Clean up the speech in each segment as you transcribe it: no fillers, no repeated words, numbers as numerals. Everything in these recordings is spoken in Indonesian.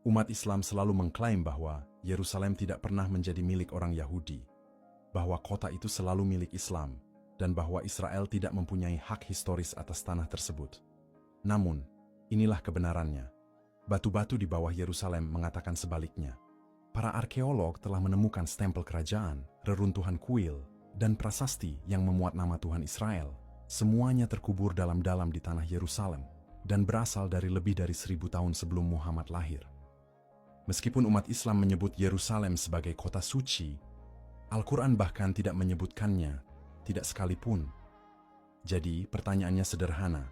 Umat Islam selalu mengklaim bahwa Yerusalem tidak pernah menjadi milik orang Yahudi, bahwa kota itu selalu milik Islam, dan bahwa Israel tidak mempunyai hak historis atas tanah tersebut. Namun, inilah kebenarannya. Batu-batu di bawah Yerusalem mengatakan sebaliknya. Para arkeolog telah menemukan stempel kerajaan, reruntuhan kuil, dan prasasti yang memuat nama Tuhan Israel. Semuanya terkubur dalam-dalam di tanah Yerusalem, dan berasal dari lebih dari 1000 tahun sebelum Muhammad lahir. Meskipun umat Islam menyebut Yerusalem sebagai kota suci, Al-Quran bahkan tidak menyebutkannya, tidak sekalipun. Jadi, pertanyaannya sederhana.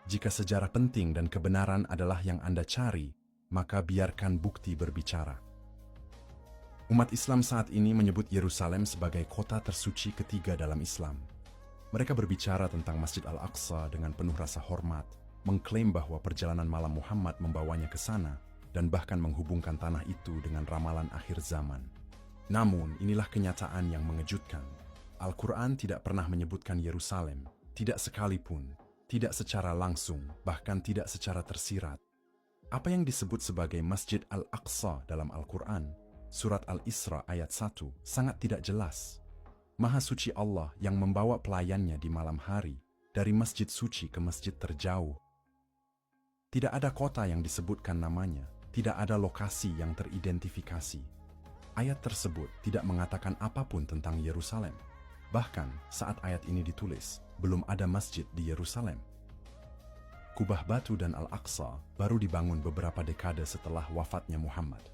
Jika sejarah penting dan kebenaran adalah yang Anda cari, maka biarkan bukti berbicara. Umat Islam saat ini menyebut Yerusalem sebagai kota tersuci ketiga dalam Islam. Mereka berbicara tentang Masjid Al-Aqsa dengan penuh rasa hormat, mengklaim bahwa perjalanan malam Muhammad membawanya ke sana, dan bahkan menghubungkan tanah itu dengan ramalan akhir zaman. Namun, inilah kenyataan yang mengejutkan. Al-Quran tidak pernah menyebutkan Yerusalem, tidak sekalipun, tidak secara langsung, bahkan tidak secara tersirat. Apa yang disebut sebagai Masjid Al-Aqsa dalam Al-Quran, Surat Al-Isra ayat 1, sangat tidak jelas. Maha suci Allah yang membawa pelayannya di malam hari, dari masjid suci ke masjid terjauh. Tidak ada kota yang disebutkan namanya, tidak ada lokasi yang teridentifikasi. Ayat tersebut tidak mengatakan apapun tentang Yerusalem. Bahkan saat ayat ini ditulis, belum ada masjid di Yerusalem. Kubah batu dan Al-Aqsa baru dibangun beberapa dekade setelah wafatnya Muhammad.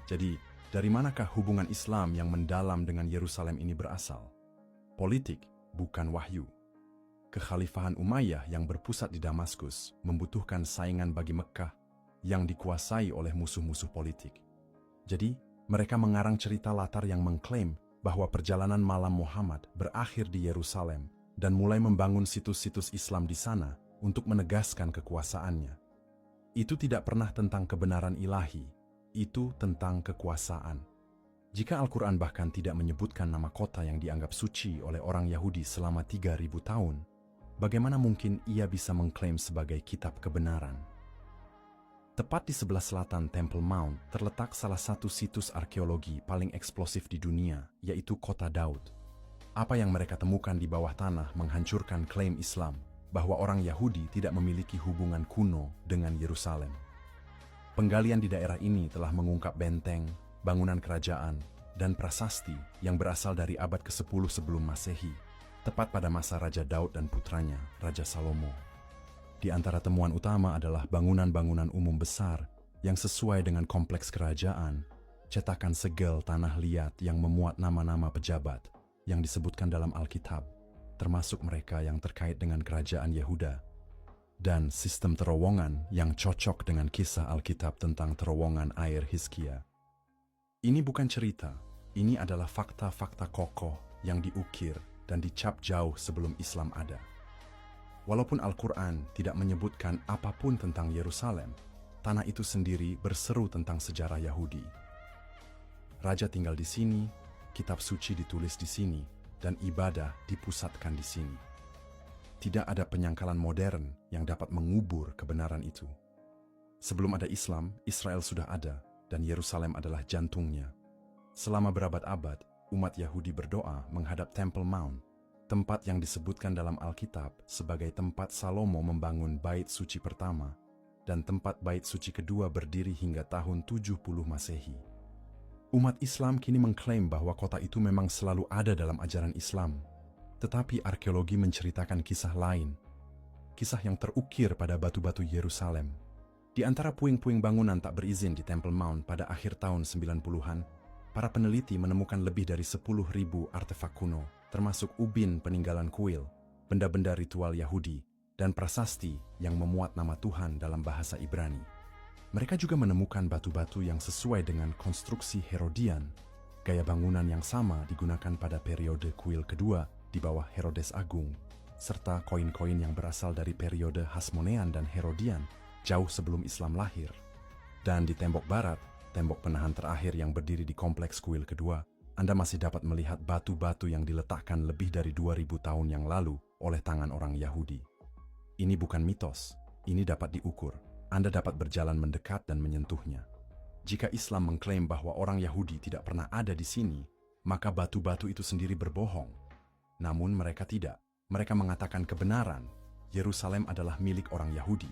Jadi, dari manakah hubungan Islam yang mendalam dengan Yerusalem ini berasal? Politik, bukan wahyu. Kekhalifahan Umayyah yang berpusat di Damaskus membutuhkan saingan bagi Mekkah yang dikuasai oleh musuh-musuh politik. Jadi, mereka mengarang cerita latar yang mengklaim bahwa perjalanan malam Muhammad berakhir di Yerusalem dan mulai membangun situs-situs Islam di sana untuk menegaskan kekuasaannya. Itu tidak pernah tentang kebenaran ilahi, itu tentang kekuasaan. Jika Al-Quran bahkan tidak menyebutkan nama kota yang dianggap suci oleh orang Yahudi selama 3000 tahun, bagaimana mungkin ia bisa mengklaim sebagai kitab kebenaran? Tepat di sebelah selatan Temple Mount terletak salah satu situs arkeologi paling eksplosif di dunia, yaitu Kota Daud. Apa yang mereka temukan di bawah tanah menghancurkan klaim Islam bahwa orang Yahudi tidak memiliki hubungan kuno dengan Yerusalem. Penggalian di daerah ini telah mengungkap benteng, bangunan kerajaan, dan prasasti yang berasal dari abad ke-10 sebelum Masehi, tepat pada masa Raja Daud dan putranya, Raja Salomo. Di antara temuan utama adalah bangunan-bangunan umum besar yang sesuai dengan kompleks kerajaan, cetakan segel tanah liat yang memuat nama-nama pejabat yang disebutkan dalam Alkitab, termasuk mereka yang terkait dengan kerajaan Yehuda, dan sistem terowongan yang cocok dengan kisah Alkitab tentang terowongan air Hizkia. Ini bukan cerita, ini adalah fakta-fakta kokoh yang diukir dan dicap jauh sebelum Islam ada. Walaupun Al-Quran tidak menyebutkan apapun tentang Yerusalem, tanah itu sendiri berseru tentang sejarah Yahudi. Raja tinggal di sini, kitab suci ditulis di sini, dan ibadah dipusatkan di sini. Tidak ada penyangkalan modern yang dapat mengubur kebenaran itu. Sebelum ada Islam, Israel sudah ada, dan Yerusalem adalah jantungnya. Selama berabad-abad, umat Yahudi berdoa menghadap Temple Mount, tempat yang disebutkan dalam Alkitab sebagai tempat Salomo membangun bait suci pertama, dan tempat bait suci kedua berdiri hingga tahun 70 Masehi. Umat Islam kini mengklaim bahwa kota itu memang selalu ada dalam ajaran Islam, tetapi arkeologi menceritakan kisah lain, kisah yang terukir pada batu-batu Yerusalem. Di antara puing-puing bangunan tak berizin di Temple Mount pada akhir tahun 90-an, para peneliti menemukan lebih dari 10.000 artefak kuno, termasuk ubin peninggalan kuil, benda-benda ritual Yahudi, dan prasasti yang memuat nama Tuhan dalam bahasa Ibrani. Mereka juga menemukan batu-batu yang sesuai dengan konstruksi Herodian, gaya bangunan yang sama digunakan pada periode kuil kedua di bawah Herodes Agung, serta koin-koin yang berasal dari periode Hasmonean dan Herodian, jauh sebelum Islam lahir. Dan di tembok barat, tembok penahan terakhir yang berdiri di kompleks kuil kedua, Anda masih dapat melihat batu-batu yang diletakkan lebih dari 2000 tahun yang lalu oleh tangan orang Yahudi. Ini bukan mitos, ini dapat diukur. Anda dapat berjalan mendekat dan menyentuhnya. Jika Islam mengklaim bahwa orang Yahudi tidak pernah ada di sini, maka batu-batu itu sendiri berbohong. Namun mereka tidak. Mereka mengatakan kebenaran. Yerusalem adalah milik orang Yahudi.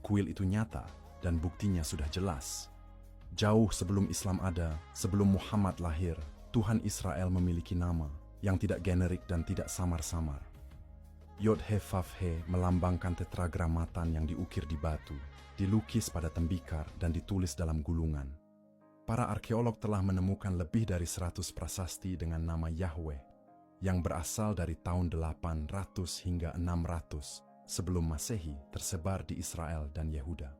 Kuil itu nyata dan buktinya sudah jelas. Jauh sebelum Islam ada, sebelum Muhammad lahir, Tuhan Israel memiliki nama yang tidak generik dan tidak samar-samar. Yod-He-Vav-He melambangkan tetragramatan yang diukir di batu, dilukis pada tembikar dan ditulis dalam gulungan. Para arkeolog telah menemukan lebih dari 100 prasasti dengan nama Yahweh yang berasal dari tahun 800 hingga 600 sebelum Masehi tersebar di Israel dan Yehuda.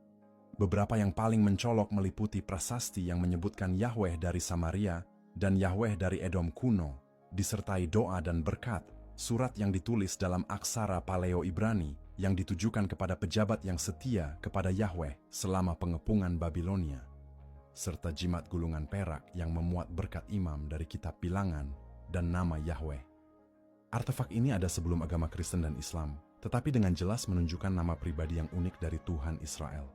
Beberapa yang paling mencolok meliputi prasasti yang menyebutkan Yahweh dari Samaria dan Yahweh dari Edom kuno, disertai doa dan berkat, surat yang ditulis dalam aksara Paleo-Ibrani yang ditujukan kepada pejabat yang setia kepada Yahweh selama pengepungan Babilonia, serta jimat gulungan perak yang memuat berkat imam dari kitab bilangan dan nama Yahweh. Artefak ini ada sebelum agama Kristen dan Islam, tetapi dengan jelas menunjukkan nama pribadi yang unik dari Tuhan Israel.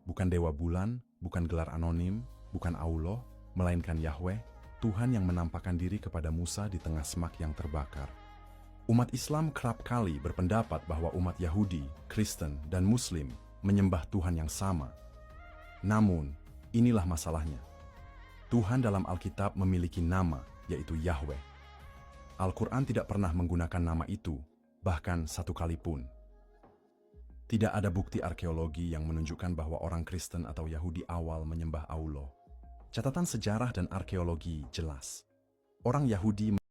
Bukan dewa bulan, bukan gelar anonim, bukan Allah, melainkan Yahweh, Tuhan yang menampakkan diri kepada Musa di tengah semak yang terbakar. Umat Islam kerap kali berpendapat bahwa umat Yahudi, Kristen, dan Muslim menyembah Tuhan yang sama. Namun, inilah masalahnya. Tuhan dalam Alkitab memiliki nama, yaitu Yahweh. Al-Quran tidak pernah menggunakan nama itu, bahkan satu kali pun. Tidak ada bukti arkeologi yang menunjukkan bahwa orang Kristen atau Yahudi awal menyembah Allah. Catatan sejarah dan arkeologi jelas. Orang Yahudi